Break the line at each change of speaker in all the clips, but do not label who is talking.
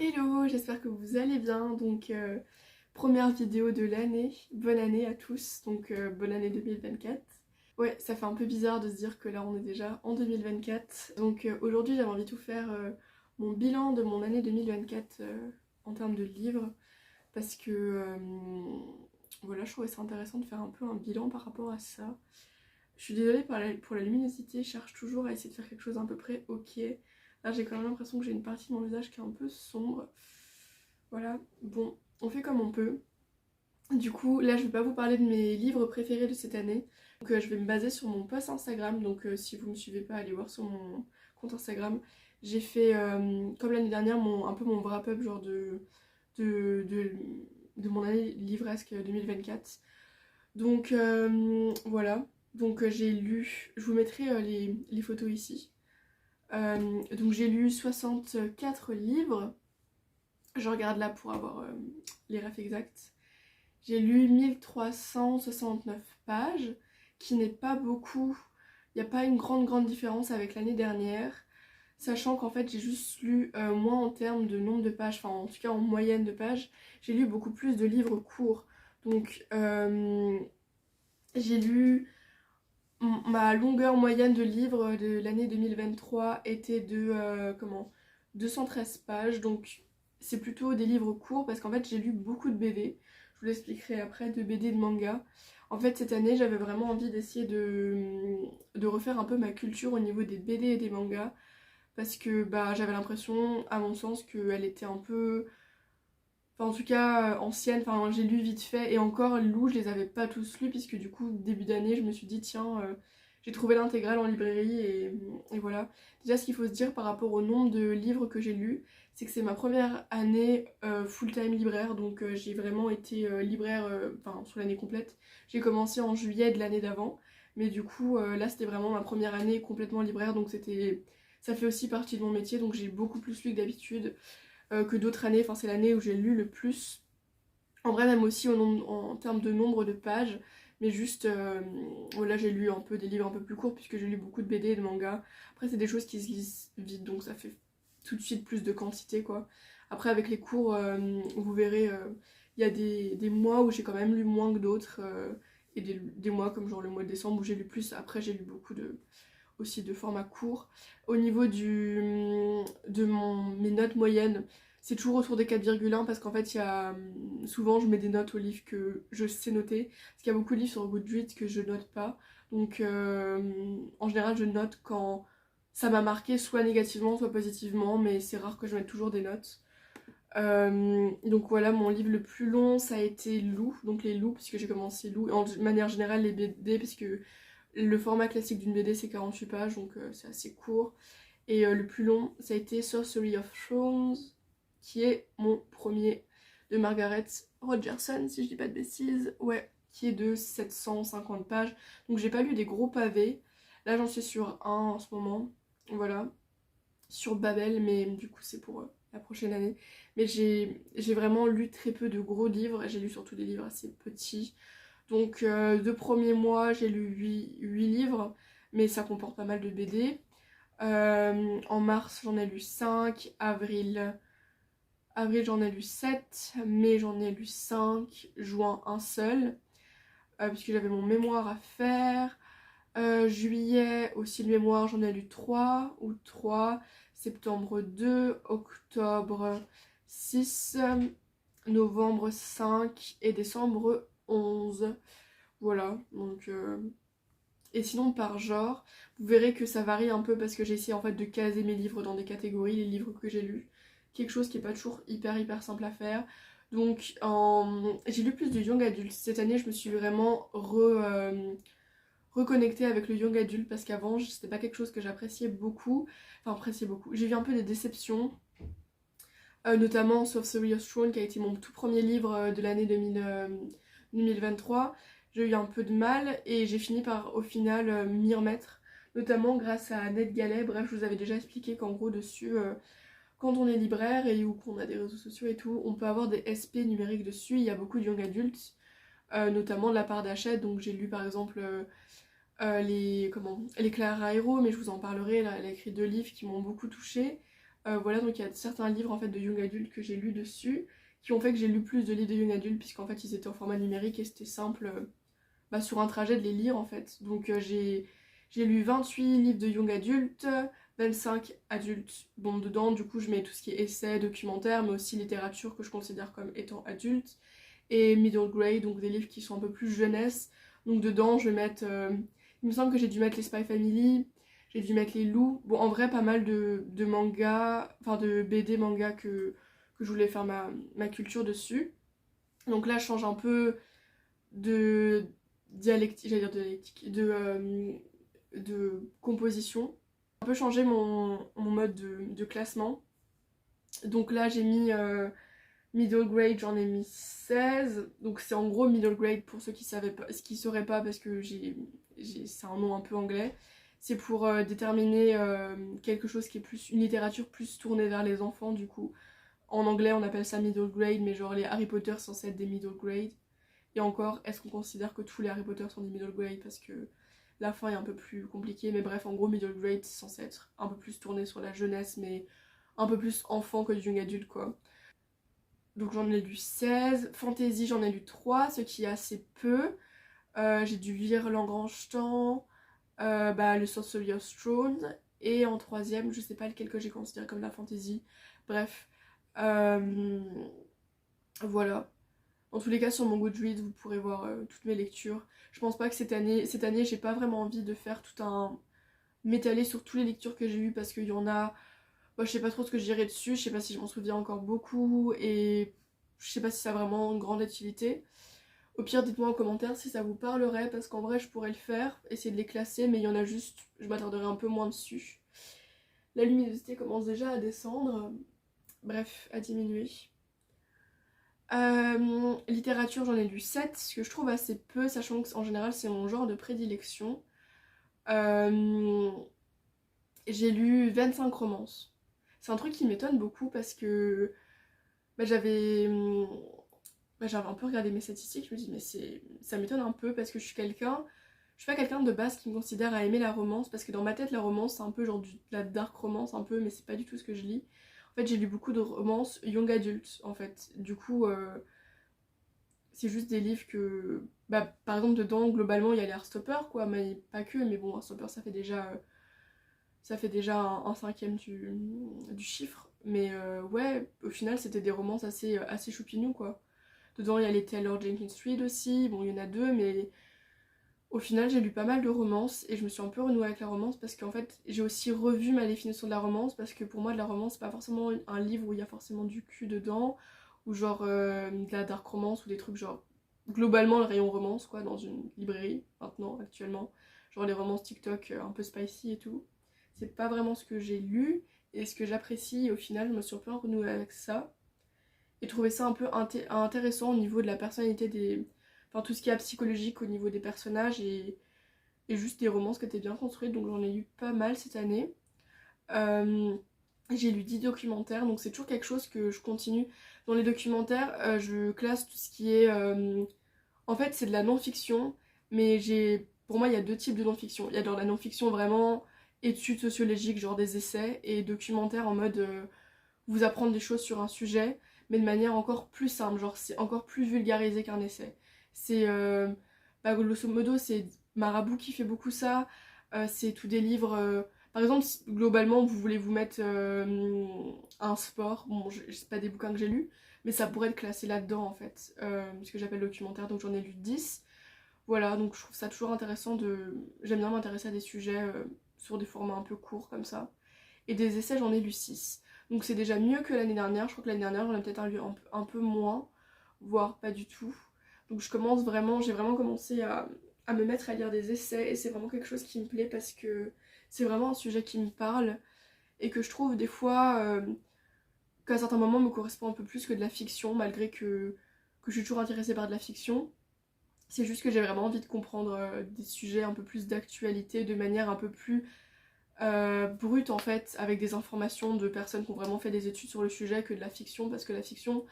Hello, j'espère que vous allez bien. Première vidéo de l'année. Bonne année à tous. Bonne année 2024. Ouais, ça fait un peu bizarre de se dire que là on est déjà en 2024. Aujourd'hui j'avais envie de tout faire mon bilan de mon année 2024 en termes de livres. Parce que voilà, je trouvais ça intéressant de faire un peu un bilan par rapport à ça. Je suis désolée pour la luminosité, je cherche toujours à essayer de faire quelque chose à peu près ok. Là j'ai quand même l'impression que j'ai une partie de mon visage qui est un peu sombre. Voilà, bon, on fait comme on peut. Du coup, là je vais pas vous parler de mes livres préférés de cette année. Je vais me baser sur mon post Instagram. Si vous me suivez pas, allez voir sur mon compte Instagram. J'ai fait, comme l'année dernière, un peu mon wrap-up genre de, de, de mon année livresque 2024. Voilà. J'ai lu, je vous mettrai les photos ici. J'ai lu 64 livres. Je regarde là pour avoir les refs exacts. J'ai lu 1369 pages, qui n'est pas beaucoup. Il n'y a pas une grande différence avec l'année dernière. Sachant qu'en fait j'ai juste lu moins en termes de nombre de pages, enfin en tout cas en moyenne de pages. J'ai lu beaucoup plus de livres courts. Donc j'ai lu ma longueur moyenne de livres de l'année 2023 était de 213 pages, donc c'est plutôt des livres courts parce qu'en fait j'ai lu beaucoup de BD, je vous l'expliquerai après, de BD et de manga. En fait cette année j'avais vraiment envie d'essayer de refaire un peu ma culture au niveau des BD et des mangas parce que j'avais l'impression, à mon sens, qu'elle était un peu... Enfin, en tout cas, ancienne, enfin, j'ai lu vite fait, et encore, Lou, je les avais pas tous lus, puisque du coup, début d'année, je me suis dit, tiens, j'ai trouvé l'intégrale en librairie, et voilà. Déjà, ce qu'il faut se dire par rapport au nombre de livres que j'ai lus, c'est que c'est ma première année full-time libraire, j'ai vraiment été libraire, enfin, sur l'année complète. J'ai commencé en juillet de l'année d'avant, mais du coup, là, c'était vraiment ma première année complètement libraire, ça fait aussi partie de mon métier, donc j'ai beaucoup plus lu que d'habitude que d'autres années. Enfin, c'est l'année où j'ai lu le plus. En vrai, même aussi en termes de nombre de pages. Mais juste, voilà, j'ai lu un peu des livres un peu plus courts puisque j'ai lu beaucoup de BD et de mangas. Après, c'est des choses qui se lisent vite, donc ça fait tout de suite plus de quantité, quoi. Après, avec les cours, vous verrez, il y a des mois où j'ai quand même lu moins que d'autres. Et des mois comme genre le mois de décembre où j'ai lu plus. Après, j'ai lu beaucoup aussi de format court. Au niveau mes notes moyennes, c'est toujours autour des 4,1 parce qu'en fait, souvent je mets des notes aux livres que je sais noter. Parce qu'il y a beaucoup de livres sur Goodreads que je note pas. En général, je note quand ça m'a marqué, soit négativement, soit positivement, mais c'est rare que je mette toujours des notes. Voilà, mon livre le plus long, ça a été Lou, donc les loups, puisque j'ai commencé Lou, de manière générale les BD, puisque le format classique d'une BD c'est 48 pages, c'est assez court. Et le plus long, ça a été Sorcery of Thrones, qui est mon premier de Margaret Rogerson, si je dis pas de bêtises, ouais, qui est de 750 pages. Donc j'ai pas lu des gros pavés, là j'en suis sur un en ce moment, voilà, sur Babel, mais du coup c'est pour la prochaine année. Mais j'ai vraiment lu très peu de gros livres, j'ai lu surtout des livres assez petits. Deux premiers mois, j'ai lu 8 livres, mais ça comporte pas mal de BD. En mars, j'en ai lu 5. Avril j'en ai lu 7. Mai, j'en ai lu 5. Juin, un seul, puisque j'avais mon mémoire à faire. Juillet, aussi le mémoire, j'en ai lu 3 ou 3. Septembre 2. Octobre 6. Novembre 5. Et décembre 11. Voilà, et sinon par genre, vous verrez que ça varie un peu parce que j'ai essayé en fait de caser mes livres dans des catégories, les livres que j'ai lus. Quelque chose qui est pas toujours hyper simple à faire. J'ai lu plus de young adult. Cette année, je me suis vraiment reconnectée avec le young adult parce qu'avant, c'était pas quelque chose que j'appréciais beaucoup. Enfin, appréciais beaucoup. J'ai eu un peu des déceptions. Notamment Sorcery of Thrones qui a été mon tout premier livre de l'année 2023. J'ai eu un peu de mal et j'ai fini par au final m'y remettre, notamment grâce à Ned Gallet. Bref, je vous avais déjà expliqué qu'en gros dessus, quand on est libraire et ou qu'on a des réseaux sociaux et tout, on peut avoir des SP numériques dessus. Il y a beaucoup de young adultes, notamment de la part d'Hachette. Donc j'ai lu par exemple les Clara Hero, mais je vous en parlerai. Là, elle a écrit 2 livres qui m'ont beaucoup touchée. Voilà, donc il y a certains livres en fait de young adulte que j'ai lus dessus, qui ont fait que j'ai lu plus de livres de young adulte, puisqu'en fait ils étaient en format numérique et c'était simple sur un trajet de les lire en fait. Donc j'ai lu 28 livres de young adulte, 25 adultes. Bon, dedans, du coup, je mets tout ce qui est essai, documentaire, mais aussi littérature que je considère comme étant adulte. Et middle grade, donc des livres qui sont un peu plus jeunesse. Donc dedans, je vais mettre... il me semble que j'ai dû mettre les Spy Family, j'ai dû mettre les loups. Bon, en vrai, pas mal de mangas, enfin de BD manga que je voulais faire ma culture dessus. Donc là, je change un peu de dialectique, j'allais dire de dialectique, de composition. J'ai un peu changé mon mode de classement. Donc là, j'ai mis middle grade, j'en ai mis 16. Donc c'est en gros middle grade pour ceux qui savaient pas, ce qui sauraient pas parce que c'est un nom un peu anglais. C'est pour déterminer quelque chose qui est plus une littérature plus tournée vers les enfants du coup. En anglais, on appelle ça middle grade, mais genre les Harry Potter sont censés être des middle grade. Et encore, est-ce qu'on considère que tous les Harry Potter sont des middle grade parce que la fin est un peu plus compliquée, mais bref, en gros, middle grade, c'est censé être un peu plus tourné sur la jeunesse, mais un peu plus enfant que du young adulte, quoi. Donc j'en ai lu 16. Fantasy, j'en ai lu 3, ce qui est assez peu. J'ai dû lire L'Engrange-Temps, le Sorcerer's Throne, et en troisième, je sais pas lequel que j'ai considéré comme la fantasy. Bref, voilà. En tous les cas, sur mon Goodreads, vous pourrez voir toutes mes lectures. Je pense pas que cette année, j'ai pas vraiment envie de faire tout un m'étaler sur toutes les lectures que j'ai eues parce qu'il y en a. Moi, je sais pas trop ce que je dirais dessus, je sais pas si je m'en souviens encore beaucoup et je sais pas si ça a vraiment une grande utilité. Au pire, dites-moi en commentaire si ça vous parlerait parce qu'en vrai, je pourrais le faire, essayer de les classer, mais il y en a juste, je m'attarderai un peu moins dessus. La luminosité commence déjà à descendre, bref, à diminuer. Littérature, j'en ai lu 7, ce que je trouve assez peu, sachant qu'en général c'est mon genre de prédilection. Euh, j'ai lu 25 romances. C'est un truc qui m'étonne beaucoup parce que bah, j'avais un peu regardé mes statistiques, je me dis mais ça m'étonne un peu parce que je suis pas quelqu'un de base qui me considère à aimer la romance parce que dans ma tête la romance c'est un peu genre de la dark romance un peu, mais c'est pas du tout ce que je lis. En fait j'ai lu beaucoup de romances young adultes en fait. Du coup c'est juste des livres que... par exemple, dedans, globalement, il y a les Heartstopper, quoi, mais pas que, mais bon, Heartstopper, ça fait déjà un cinquième du chiffre. Mais ouais, au final, c'était des romances assez choupinous, quoi. Dedans, il y a les Taylor Jenkins Reid aussi, bon, il y en a deux, mais au final, j'ai lu pas mal de romances, et je me suis un peu renouée avec la romance, parce qu'en fait, j'ai aussi revu ma définition de la romance, parce que pour moi, de la romance, c'est pas forcément un livre où il y a forcément du cul dedans, ou genre de la dark romance ou des trucs genre globalement le rayon romance quoi dans une librairie maintenant actuellement, genre les romances TikTok un peu spicy et tout. C'est pas vraiment ce que j'ai lu et ce que j'apprécie et au final je me suis un peu renouée avec ça et trouvé ça un peu intéressant au niveau de la personnalité des... Enfin tout ce qui est psychologique au niveau des personnages et juste des romances qui étaient bien construites donc j'en ai lu pas mal cette année. Euh, j'ai lu 10 documentaires, donc c'est toujours quelque chose que je continue. Dans les documentaires, je classe tout ce qui est... En fait, c'est de la non-fiction, mais pour moi, il y a deux types de non-fiction. Il y a dans la non-fiction vraiment études sociologiques, genre des essais, et documentaires en mode vous apprendre des choses sur un sujet, mais de manière encore plus simple, genre c'est encore plus vulgarisé qu'un essai. C'est... grosso modo, c'est Marabout qui fait beaucoup ça, c'est tous des livres... par exemple, globalement, vous voulez vous mettre un sport, bon, c'est pas des bouquins que j'ai lus, mais ça pourrait être classé là-dedans en fait, ce que j'appelle documentaire, donc j'en ai lu 10. Voilà, donc je trouve ça toujours intéressant de... J'aime bien m'intéresser à des sujets sur des formats un peu courts comme ça. Et des essais, j'en ai lu 6. Donc c'est déjà mieux que l'année dernière, je crois que l'année dernière j'en ai peut-être lu un peu moins, voire pas du tout. Donc j'ai vraiment commencé à me mettre à lire des essais et c'est vraiment quelque chose qui me plaît parce que c'est vraiment un sujet qui me parle et que je trouve des fois qu'à certains moments me correspond un peu plus que de la fiction, malgré que je suis toujours intéressée par de la fiction. C'est juste que j'ai vraiment envie de comprendre des sujets un peu plus d'actualité, de manière un peu plus brute en fait, avec des informations de personnes qui ont vraiment fait des études sur le sujet que de la fiction, parce que la fiction,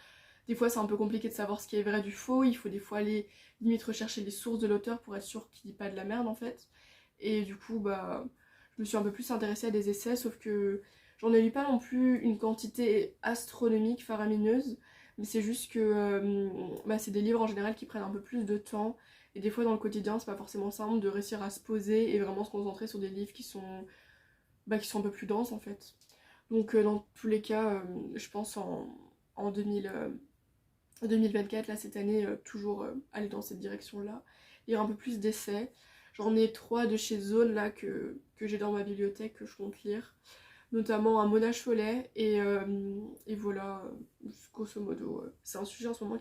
des fois c'est un peu compliqué de savoir ce qui est vrai du faux, il faut des fois aller limite rechercher les sources de l'auteur pour être sûr qu'il dit pas de la merde en fait. Et du coup, je me suis un peu plus intéressée à des essais, sauf que J'en ai lu pas non plus une quantité astronomique, faramineuse, mais c'est juste que bah, c'est des livres en général qui prennent un peu plus de temps. Et des fois dans le quotidien, c'est pas forcément simple de réussir à se poser et vraiment se concentrer sur des livres qui sont un peu plus denses en fait. Donc dans tous les cas, je pense en 2024, là cette année, toujours aller dans cette direction-là. Lire un peu plus d'essais. J'en ai 3 de chez Zone là que j'ai dans ma bibliothèque que je compte lire. Notamment un Mona Chollet et voilà, grosso modo. C'est un sujet en ce moment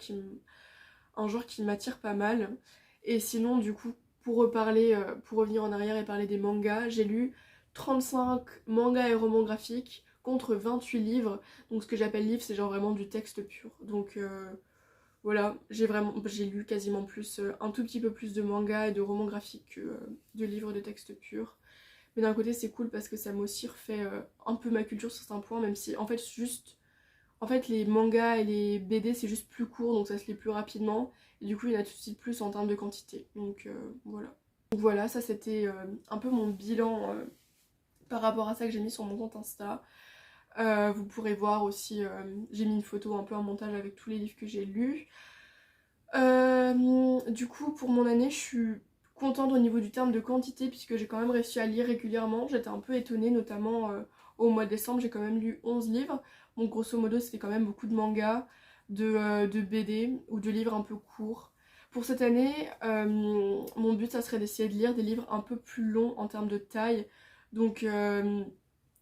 un genre qui m'attire pas mal. Et sinon, du coup, pour reparler, pour revenir en arrière et parler des mangas, j'ai lu 35 mangas et romans graphiques contre 28 livres. Donc ce que j'appelle livre, c'est genre vraiment du texte pur. Donc voilà, j'ai lu quasiment plus, un tout petit peu plus de mangas et de romans graphiques que de livres de texte pur. Mais d'un côté c'est cool parce que ça m'a aussi refait un peu ma culture sur certains points, même si en fait les mangas et les BD c'est juste plus court donc ça se lit plus rapidement et du coup il y en a tout de suite plus en termes de quantité. Donc voilà. Donc voilà, ça c'était un peu mon bilan par rapport à ça que j'ai mis sur mon compte Insta. Vous pourrez voir aussi, j'ai mis une photo un peu en montage avec tous les livres que j'ai lus. Du coup pour mon année je suis contente au niveau du terme de quantité puisque j'ai quand même réussi à lire régulièrement. J'étais un peu étonnée notamment au mois de décembre j'ai quand même lu 11 livres. Donc grosso modo c'était quand même beaucoup de mangas, de BD ou de livres un peu courts. Pour cette année, mon but ça serait d'essayer de lire des livres un peu plus longs en termes de taille. Donc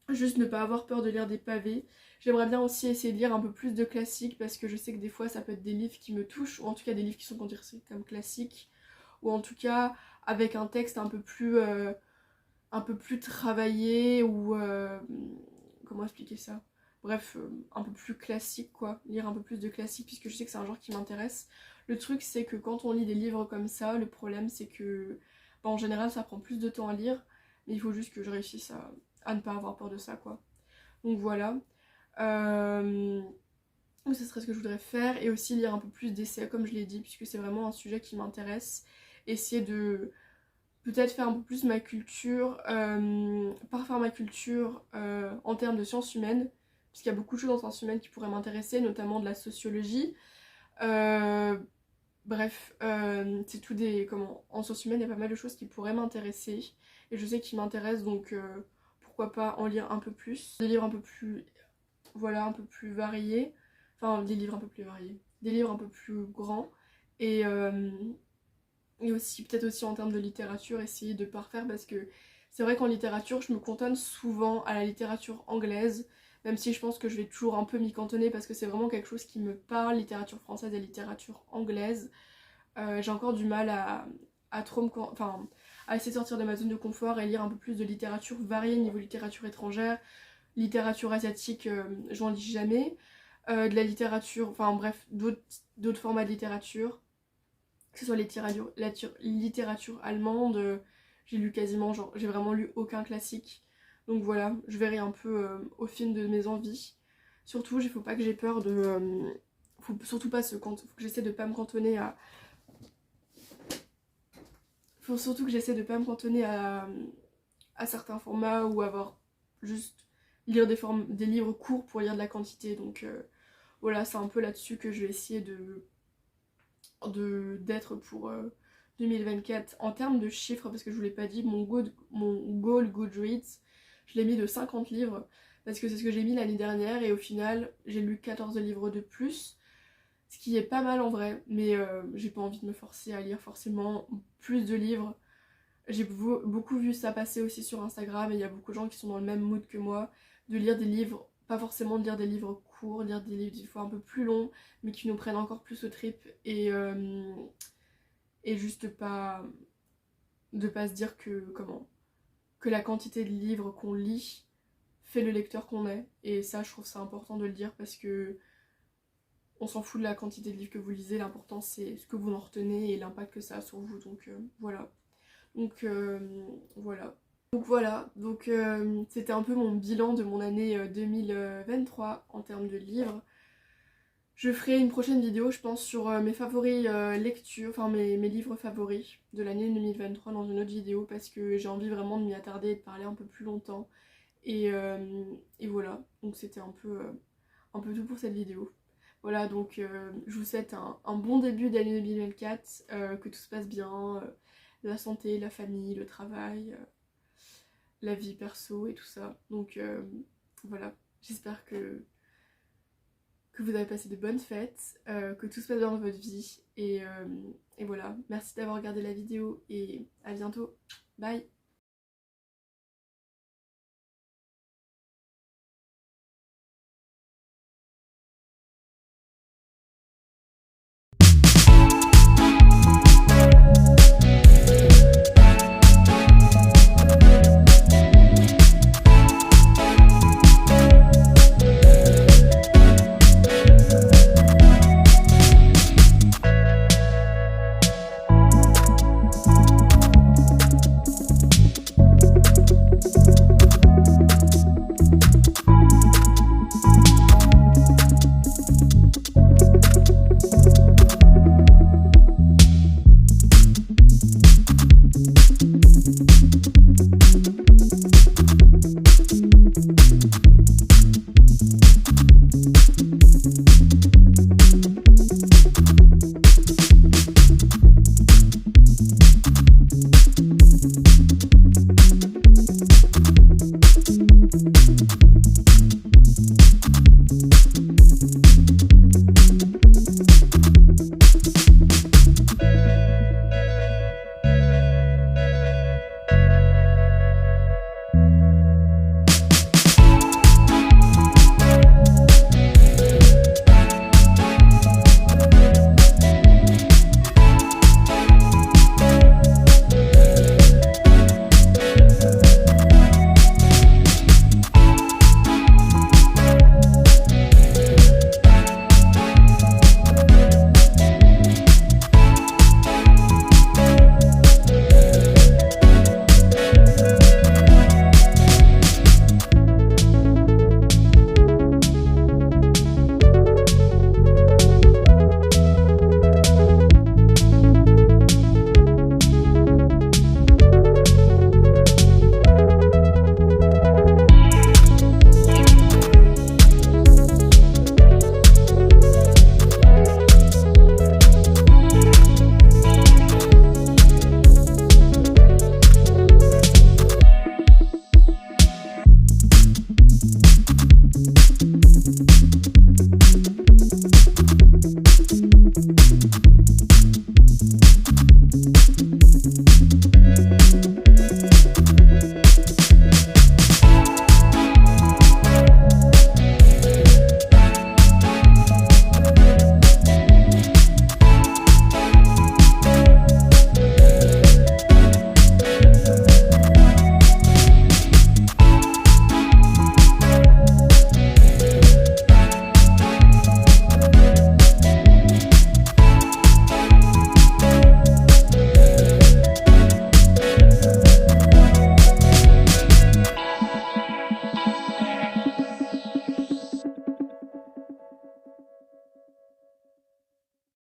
juste ne pas avoir peur de lire des pavés. J'aimerais bien aussi essayer de lire un peu plus de classiques parce que je sais que des fois ça peut être des livres qui me touchent, ou en tout cas des livres qui sont considérés comme classiques, ou en tout cas avec un texte un peu plus travaillé, ou comment expliquer ça? Bref, un peu plus classique quoi, lire un peu plus de classiques puisque je sais que c'est un genre qui m'intéresse. Le truc c'est que quand on lit des livres comme ça, le problème c'est que bah, en général ça prend plus de temps à lire, mais il faut juste que je réussisse à ne pas avoir peur de ça quoi. Donc voilà. Euh, Ce serait ce que je voudrais faire et aussi lire un peu plus d'essais comme je l'ai dit puisque c'est vraiment un sujet qui m'intéresse. Essayer de peut-être faire un peu plus ma culture, parfaire ma culture en termes de sciences humaines puisqu'il y a beaucoup de choses en sciences humaines qui pourraient m'intéresser, notamment de la sociologie. Euh, Bref, c'est tout des... Comment... En sciences humaines, il y a pas mal de choses qui pourraient m'intéresser et je sais qu'ils m'intéressent donc pourquoi pas en lire un peu plus. Des livres un peu plus voilà, un peu plus variés, enfin des livres un peu plus variés, des livres un peu plus grands, et, euh, et aussi peut-être aussi en termes de littérature, essayer de parfaire parce que c'est vrai qu'en littérature, je me cantonne souvent à la littérature anglaise, même si je pense que je vais toujours un peu m'y cantonner parce que c'est vraiment quelque chose qui me parle, littérature française et littérature anglaise. J'ai encore du mal à trop enfin, à essayer de sortir de ma zone de confort et lire un peu plus de littérature variée niveau littérature étrangère. Littérature asiatique, j'en lis jamais. De la littérature, enfin bref, d'autres formats de littérature, que ce soit la littérature allemande, j'ai lu quasiment, genre, j'ai vraiment lu aucun classique. Donc voilà, je verrai un peu au film de mes envies. Surtout, il faut pas que j'ai peur de. Faut surtout pas faut que j'essaie de pas me cantonner à. Faut surtout que j'essaie de pas me cantonner à certains formats ou avoir juste lire des livres courts pour lire de la quantité. Donc voilà, c'est un peu là-dessus que je vais essayer d'être pour 2024. En termes de chiffres, parce que je vous l'ai pas dit, mon goal Goodreads, je l'ai mis de 50 livres parce que c'est ce que j'ai mis l'année dernière et au final j'ai lu 14 livres de plus. Ce qui est pas mal en vrai, mais j'ai pas envie de me forcer à lire forcément plus de livres. J'ai beaucoup vu ça passer aussi sur Instagram et il y a beaucoup de gens qui sont dans le même mood que moi, de lire des livres, pas forcément de lire des livres courts, lire des livres des fois un peu plus longs, mais qui nous prennent encore plus aux tripes et juste de pas se dire que la quantité de livres qu'on lit fait le lecteur qu'on est. Et ça, je trouve ça important de le dire parce que on s'en fout de la quantité de livres que vous lisez, l'important c'est ce que vous en retenez et l'impact que ça a sur vous. Donc voilà. Donc voilà. Donc c'était un peu mon bilan de mon année 2023 en termes de livres. Je ferai une prochaine vidéo, je pense, sur mes favoris lectures, enfin mes livres favoris de l'année 2023 dans une autre vidéo parce que j'ai envie vraiment de m'y attarder et de parler un peu plus longtemps. Et voilà, donc c'était un peu tout pour cette vidéo. Voilà, donc je vous souhaite un bon début d'année 2024, que tout se passe bien, la santé, la famille, le travail, la vie perso et tout ça. Donc voilà, j'espère que vous avez passé de bonnes fêtes, que tout se passe bien dans votre vie. Et voilà, merci d'avoir regardé la vidéo et à bientôt. Bye!